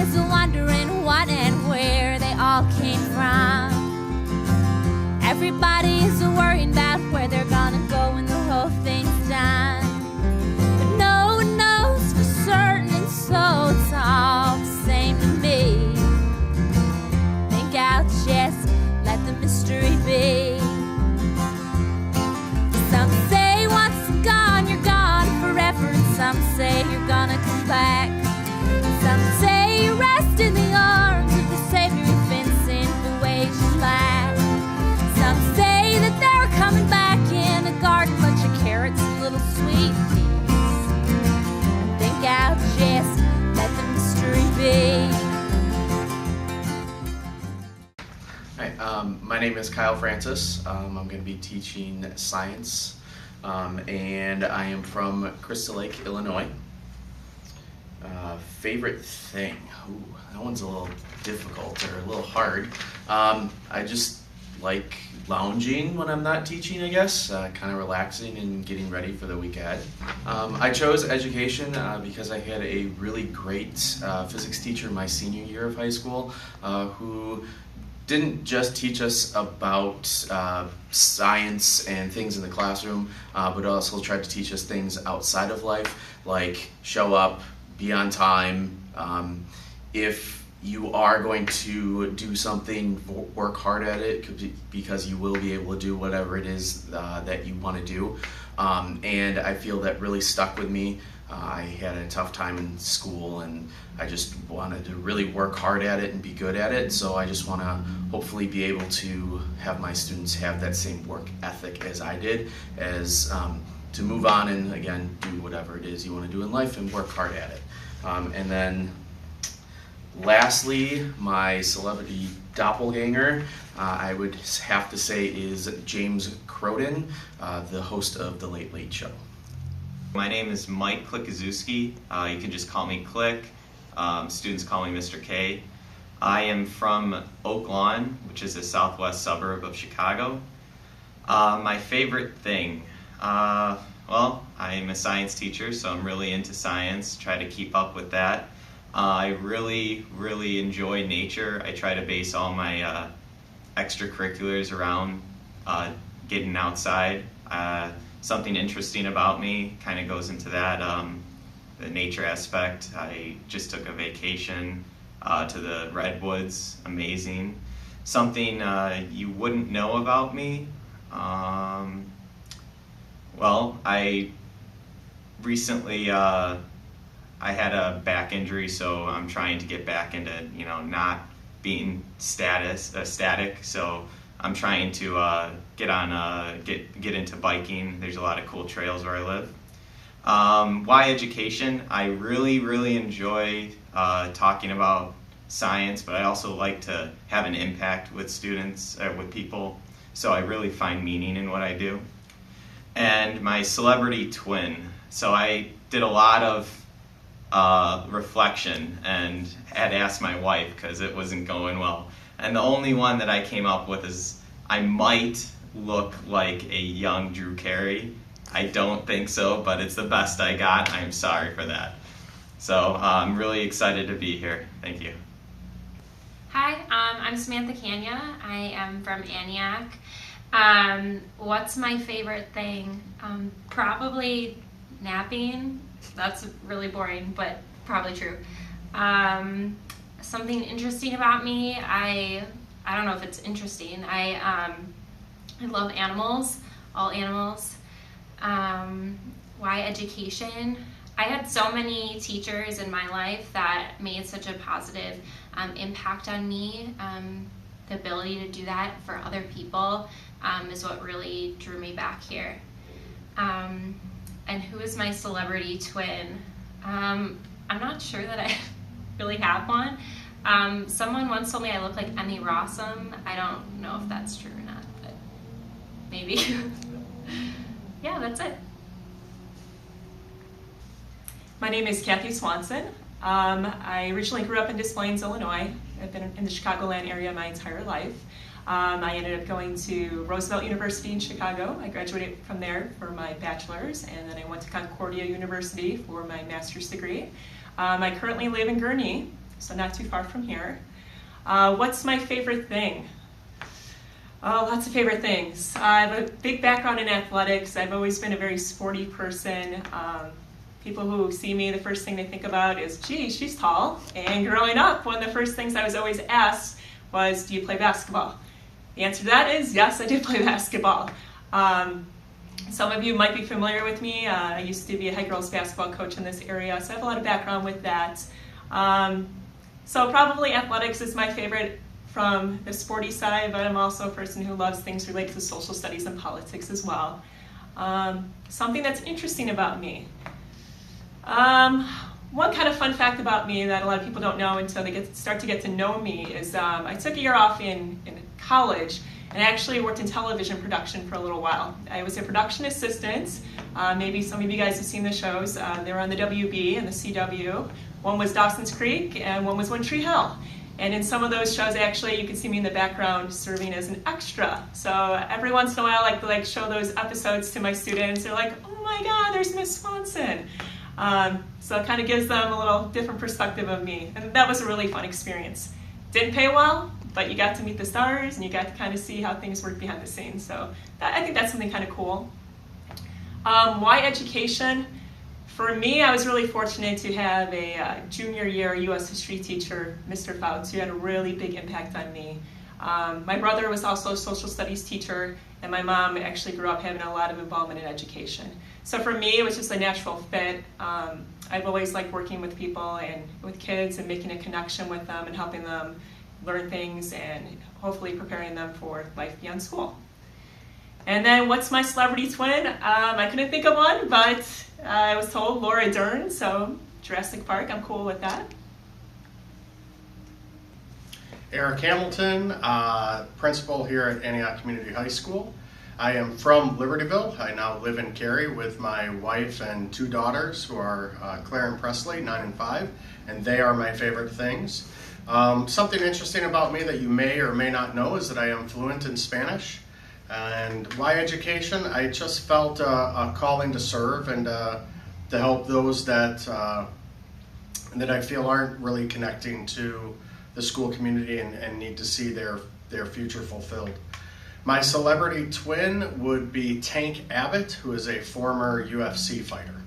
Everybody's wondering what and where they all came from. Everybody's worrying about where they're gonna go when the whole thing's done. But no one knows for certain, and so it's all the same to me. Think I'll just let the mystery be. Some say once gone, you're gone forever, and some say you're gonna come back. Some say you rest in the arms of the Savior of Vincent, the ways you laugh. Some say that they're coming back in a garden, bunch of carrots and little sweet peas. I think I'll just let the mystery be. Hi, my name is Kyle Francis. I'm going to be teaching science, and I am from Crystal Lake, Illinois. Favorite thing? Ooh, that one's a little difficult or a little hard. I just like lounging when I'm not teaching, I guess, kind of relaxing and getting ready for the week ahead. I chose education because I had a really great physics teacher my senior year of high school who didn't just teach us about science and things in the classroom, but also tried to teach us things outside of life, like show up, be on time. If you are going to do something, work hard at it, because you will be able to do whatever it is that you want to do. And I feel that really stuck with me. I had a tough time in school, and I just wanted to really work hard at it and be good at it. So I just want to hopefully be able to have my students have that same work ethic as I did, as to move on and again do whatever it is you want to do in life and work hard at it. And then lastly, my celebrity doppelganger, I would have to say, is James Croden, the host of The Late Late Show. My name is Mike Uzuki. You can just call me Click. Students call me Mr. K. I am from Oak Lawn, which is a southwest suburb of Chicago. My favorite thing, well, I'm a science teacher, so I'm really into science, try to keep up with that. I really enjoy nature. I try to base all my extracurriculars around getting outside. Something interesting about me kind of goes into that, the nature aspect. I just took a vacation to the Redwoods, amazing. Something you wouldn't know about me, well, I recently, I had a back injury, so I'm trying to get back into, not being static, so I'm trying to get into biking. There's a lot of cool trails where I live. Why education? I really enjoy talking about science, but I also like to have an impact with students, with people, so I really find meaning in what I do. And my celebrity twin. So I did a lot of reflection and had asked my wife because it wasn't going well. And the only one that I came up with is I might look like a young Drew Carey. I don't think so, but it's the best I got. I'm sorry for that. So I'm really excited to be here. Thank you. Hi, I'm Samantha Canyon. I am from Antioch. What's my favorite thing? Probably napping. That's really boring, but probably true. Something interesting about me, I don't know if it's interesting. I love animals, all animals. Why education? I had so many teachers in my life that made such a positive impact on me. The ability to do that for other people is what really drew me back here. And who is my celebrity twin? I'm not sure that I really have one. Someone once told me I look like Emmy Rossum. I don't know if that's true or not, but maybe. Yeah, that's it. My name is Kathy Swanson. I originally grew up in Des Plaines, Illinois. I've been in the Chicagoland area my entire life. I ended up going to Roosevelt University in Chicago. I graduated from there for my bachelor's, and then I went to Concordia University for my master's degree. I currently live in Gurnee, so not too far from here. What's my favorite thing? Oh, lots of favorite things. I have a big background in athletics. I've always been a very sporty person. People who see me, the first thing they think about is, gee, she's tall. And growing up, one of the first things I was always asked was, do you play basketball? The answer to that is, yes, I did play basketball. Some of you might be familiar with me. I used to be a high girls basketball coach in this area, so I have a lot of background with that. So probably athletics is my favorite from the sporty side, but I'm also a person who loves things related to social studies and politics as well. Something that's interesting about me. One kind of fun fact about me that a lot of people don't know until they start to get to know me is I took a year off in college and actually worked in television production for a little while. I was a production assistant. Maybe some of you guys have seen the shows. They were on the WB and the CW. One was Dawson's Creek and one was One Tree Hill. And in some of those shows, actually, you can see me in the background serving as an extra. So every once in a while, I like to show those episodes to my students. They're like, oh my God, there's Miss Swanson. So it kind of gives them a little different perspective of me. And that was a really fun experience. Didn't pay well, but you got to meet the stars and you got to kind of see how things work behind the scenes. So I think that's something kind of cool. Why education? For me, I was really fortunate to have a junior year U.S. history teacher, Mr. Fouts, who had a really big impact on me. My brother was also a social studies teacher, and my mom actually grew up having a lot of involvement in education. So for me, it was just a natural fit. I've always liked working with people and with kids and making a connection with them and helping them learn things and hopefully preparing them for life beyond school. And then what's my celebrity twin? I couldn't think of one, but I was told Laura Dern, so Jurassic Park, I'm cool with that. Eric Hamilton, principal here at Antioch Community High School. I am from Libertyville. I now live in Cary with my wife and two daughters who are Claire and Presley, 9 and 5, and they are my favorite things. Something interesting about me that you may or may not know is that I am fluent in Spanish. And why education? I just felt a calling to serve and to help those that I feel aren't really connecting to the school community and need to see their future fulfilled. My celebrity twin would be Tank Abbott, who is a former UFC fighter.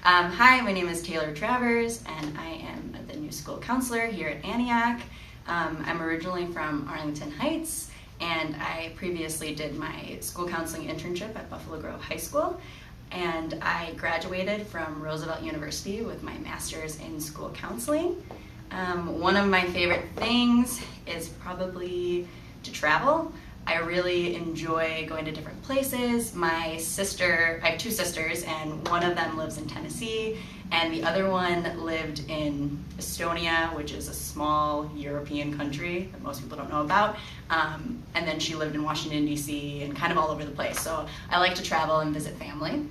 Hi, my name is Taylor Travers, and I am the new school counselor here at Antioch. I'm originally from Arlington Heights, and I previously did my school counseling internship at Buffalo Grove High School, and I graduated from Roosevelt University with my master's in school counseling. One of my favorite things is probably to travel. I really enjoy going to different places. I have two sisters, and one of them lives in Tennessee, and the other one lived in Estonia, which is a small European country that most people don't know about. And then she lived in Washington, D.C., and kind of all over the place. So I like to travel and visit family.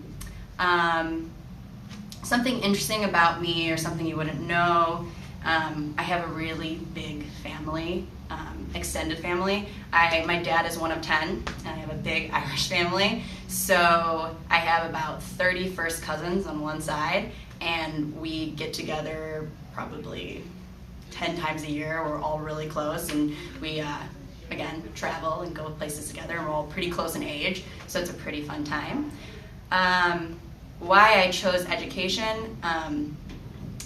Something interesting about me, or something you wouldn't know, I have a really big family, extended family. My dad is one of 10, and I have a big Irish family. So I have about 30 first cousins on one side, and we get together probably 10 times a year. We're all really close, and we, again, travel and go places together, and we're all pretty close in age, so it's a pretty fun time. Why I chose education,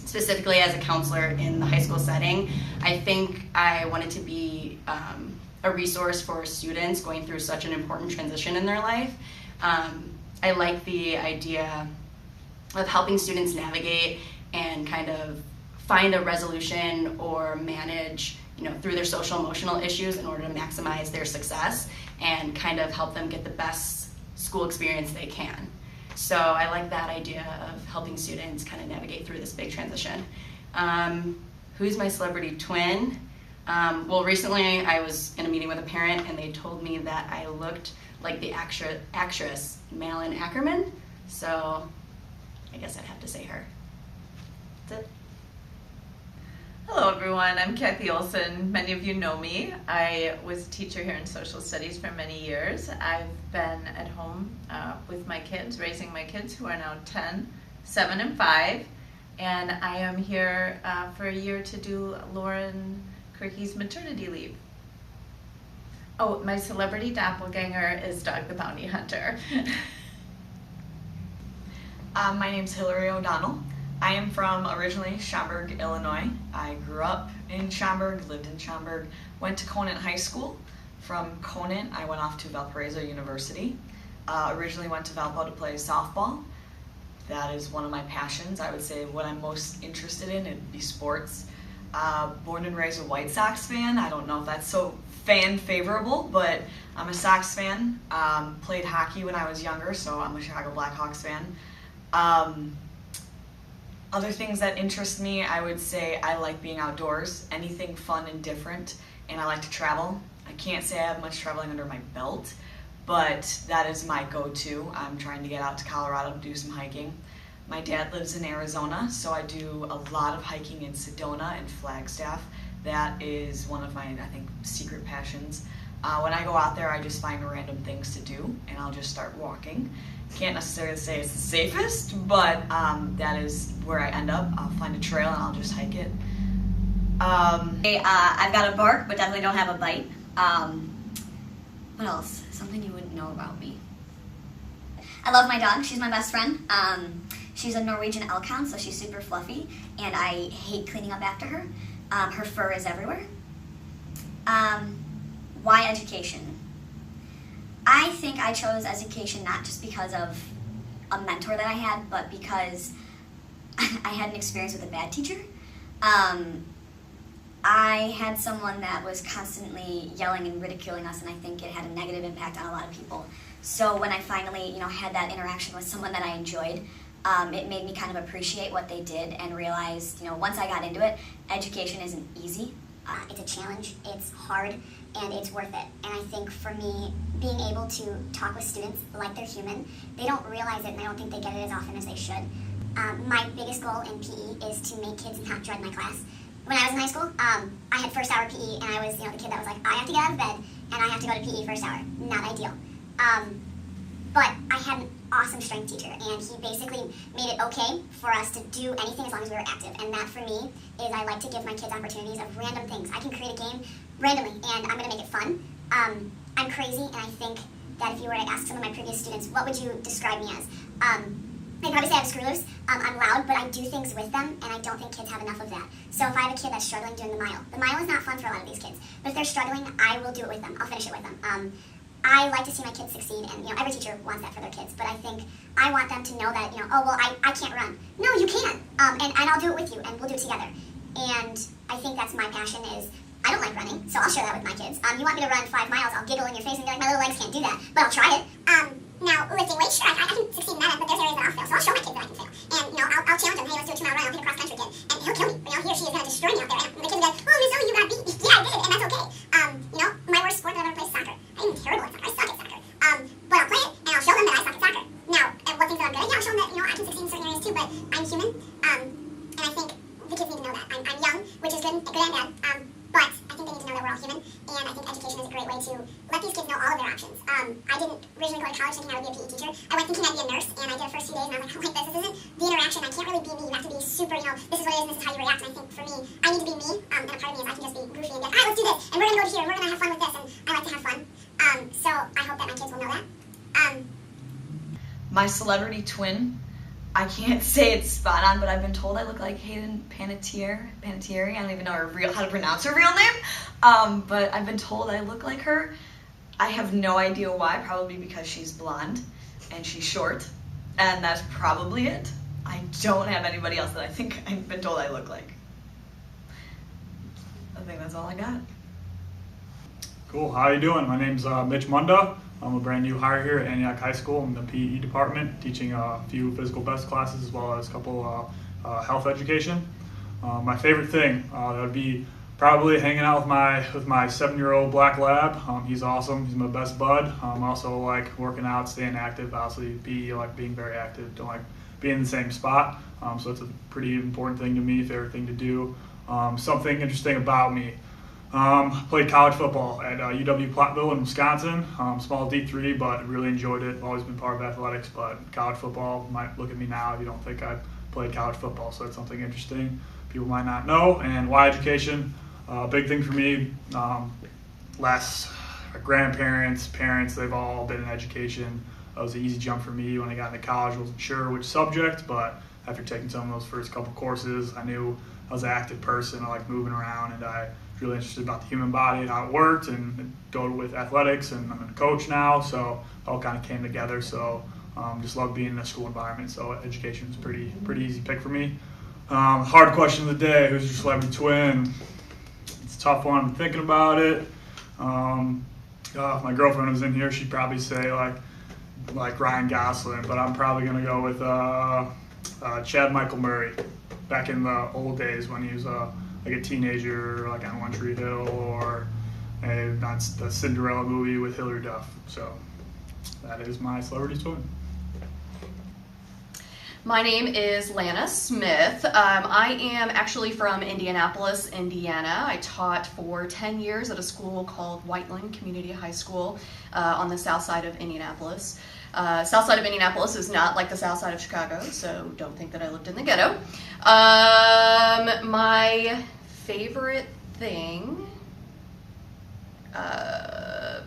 specifically as a counselor in the high school setting, I think I wanted to be a resource for students going through such an important transition in their life. I like the idea of helping students navigate and kind of find a resolution or manage, through their social emotional issues in order to maximize their success and kind of help them get the best school experience they can. So I like that idea of helping students kind of navigate through this big transition. Who's my celebrity twin? Well, recently I was in a meeting with a parent, and they told me that I looked like the actress Malin Ackerman. So I guess I'd have to say her. That's it. Hello everyone, I'm Kathy Olson. Many of you know me. I was a teacher here in social studies for many years. I've been at home with my kids, raising my kids who are now 10, 7, and 5. and I am here for a year to do Lauren Kirky's maternity leave. Oh, my celebrity doppelganger is Dog the Bounty Hunter. My name's Hilary ODonnell. I am from originally Schaumburg, Illinois. I grew up in Schaumburg, lived in Schaumburg, went to Conant High School. From Conant, I went off to Valparaiso University. Originally went to Valpo to play softball. That is one of my passions. I would say what I'm most interested in would be sports. Born and raised a White Sox fan. I don't know if that's so fan favorable, but I'm a Sox fan. Played hockey when I was younger, so I'm a Chicago Blackhawks fan. Other things that interest me, I would say I like being outdoors, anything fun and different, and I like to travel. I can't say I have much traveling under my belt, but that is my go-to. I'm trying to get out to Colorado to do some hiking. My dad lives in Arizona, so I do a lot of hiking in Sedona and Flagstaff. That is one of my, I think, secret passions. When I go out there, I just find random things to do, and I'll just start walking. Can't necessarily say it's the safest, but that is where I end up. I'll find a trail and I'll just hike it. I've got a bark, but definitely don't have a bite. What else? Something you wouldn't know about me. I love my dog. She's my best friend. She's a Norwegian elkhound, so she's super fluffy, and I hate cleaning up after her. Her fur is everywhere. Why education? I think I chose education not just because of a mentor that I had, but because I had an experience with a bad teacher. I had someone that was constantly yelling and ridiculing us, and I think it had a negative impact on a lot of people. So when I finally, had that interaction with someone that I enjoyed, it made me kind of appreciate what they did and realize, once I got into it, education isn't easy. It's a challenge, it's hard, and it's worth it. And I think for me, being able to talk with students like they're human, they don't realize it and I don't think they get it as often as they should. My biggest goal in PE is to make kids not dread my class. When I was in high school, I had first hour PE and I was the kid that was like, I have to get out of bed and I have to go to PE first hour. Not ideal. But I had an awesome strength teacher, and he basically made it okay for us to do anything as long as we were active. And that for me is I like to give my kids opportunities of random things. I can create a game randomly, and I'm going to make it fun. I'm crazy, and I think that if you were to ask some of my previous students, what would you describe me as? They'd probably say I have screw loose. I'm loud, but I do things with them, and I don't think kids have enough of that. So if I have a kid that's struggling doing the mile is not fun for a lot of these kids. But if they're struggling, I will do it with them. I'll finish it with them. I like to see my kids succeed, and every teacher wants that for their kids. But I think I want them to know that I can't run. No, you can, and I'll do it with you, and we'll do it together. And I think that's my passion is I don't like running, so I'll share that with my kids. You want me to run 5 miles, I'll giggle in your face and be like, my little legs can't do that, but I'll try it. Now lifting weights, sure, I can succeed in that, but there's areas that I'll fail, so I'll show my kids that I can fail. And I'll challenge them. Hey, let's do a 2-mile run. I'll pick a cross country kid, and he'll kill me. He or she is gonna destroy me out there. And the kid will be like, oh, Miss Ellie, you got beat. Yeah, I did, and that's okay. My worst sport that I've ever played is soccer. I'm even terrible at soccer. I suck at soccer. But I'll play it, and I'll show them that I suck at soccer. Now, what things that I'm good at, yeah, I'll show them that I can succeed in certain areas too. But I'm human, and I think the kids need to know that. I'm young, which is good and bad. But I think they need to know that we're all human, and I think education is a great way to let these kids know all of their options. I didn't originally go to college thinking I would be a PE teacher. I went thinking I'd be a nurse, and I did the first few days, and I was like, this isn't the interaction. I can't really be me. You have to be super, this is what it is, and this is how you react. And I think for me, I need to be me, and a part of me is I can just be goofy and be like, all right, let's do this, and we're going to go to here, and we're going to have fun with this, and I like to have fun. So I hope that my kids will know that. My celebrity twin, I can't say it's spot on, but I've been told I look like Hayden Panettiere. I don't even know how to pronounce her real name, but I've been told I look like her. I have no idea why, probably because she's blonde and she's short, and that's probably it. I don't have anybody else that I think I've been told I look like. I think that's all I got. Cool, how you doing? My name's Mitchmundo. I'm a brand new hire here at Antioch High School in the PE department, teaching a few physical best classes as well as a couple health education. My favorite thing, that would be probably hanging out with my 7-year-old black lab. He's awesome, he's my best bud. I also like working out, staying active. Obviously PE, I like being very active, don't like being in the same spot. So it's a pretty important thing to me, favorite thing to do. Something interesting about me. Played college football at UW-Platteville in Wisconsin, small D3, but really enjoyed it. Always been part of athletics, but college football, might look at me now, you don't think I played college football, so it's something interesting people might not know. And why education? Big thing for me. Grandparents, parents, they've all been in education. It was an easy jump for me when I got into college. I wasn't sure which subject, but after taking some of those first couple courses, I knew I was an active person. I like moving around, and I was really interested about the human body and how it worked, and go with athletics, and I'm a coach now, so it all kind of came together. So just love being in a school environment, so education was pretty easy pick for me. Hard question of the day, who's your celebrity twin? It's a tough one, I'm thinking about it. If my girlfriend was in here, she'd probably say like Ryan Gosling, but I'm probably going to go with Chad Michael Murray, back in the old days when he was like a teenager, like on One Tree Hill, or that's the Cinderella movie with Hilary Duff. So that is my celebrity twin. My name is Lana Smith. I am actually from Indianapolis, Indiana. I taught for 10 years at a school called Whiteland Community High School on the south side of Indianapolis. South side of Indianapolis is not like the south side of Chicago, so don't think that I lived in the ghetto. My favorite thing, I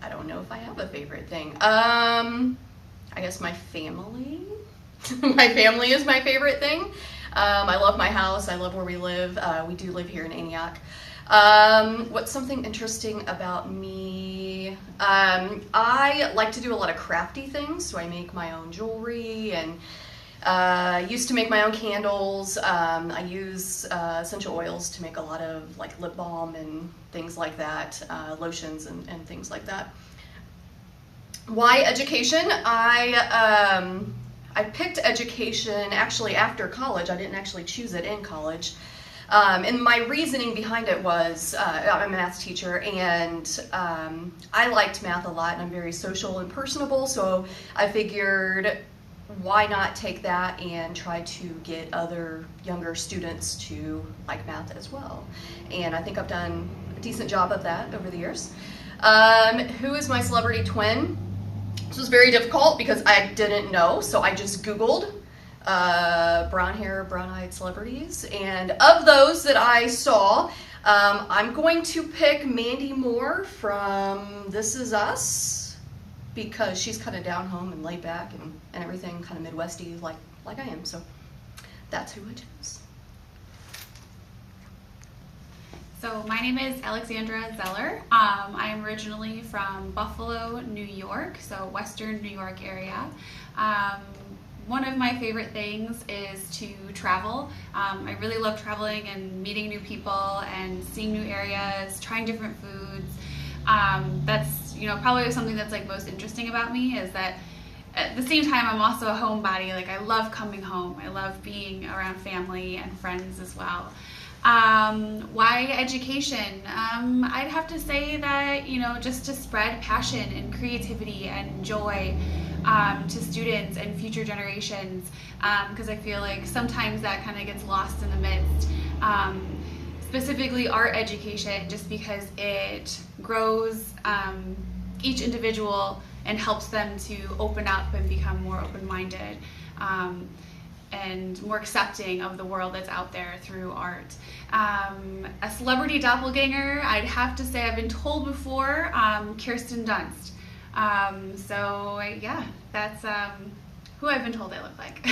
don't know if I have a favorite thing. I guess my family. My family is my favorite thing. I love my house. I love where we live. We do live here in Antioch. What's something interesting about me? I like to do a lot of crafty things, so I make my own jewelry, and used to make my own candles. I use essential oils to make a lot of like lip balm and things like that, lotions and things like that. Why education? I picked education actually after college. I didn't actually choose it in college. And my reasoning behind it was, I'm a math teacher, and I liked math a lot, and I'm very social and personable, so I figured why not take that and try to get other younger students to like math as well. And I think I've done a decent job of that over the years. Who is my celebrity twin? This was very difficult because I didn't know, so I just Googled brown hair, brown-eyed celebrities, and of those that I saw, I'm going to pick Mandy Moore from This Is Us, because she's kind of down home and laid back and everything, kind of Midwesty like I am, so that's who I chose. So my name is Alexandra Eller. I am originally from Buffalo, New York, so Western New York area. One of my favorite things is to travel. I really love traveling and meeting new people and seeing new areas, trying different foods. That's probably something that's like most interesting about me, is that at the same time I'm also a homebody. Like I love coming home. I love being around family and friends as well. Why education? I'd have to say that, just to spread passion and creativity and joy to students and future generations, because I feel like sometimes that kind of gets lost in the midst. Specifically art education, just because it grows each individual and helps them to open up and become more open-minded. And more accepting of the world that's out there through art. A celebrity doppelganger, I'd have to say I've been told before, Kirsten Dunst. So yeah, that's who I've been told I look like.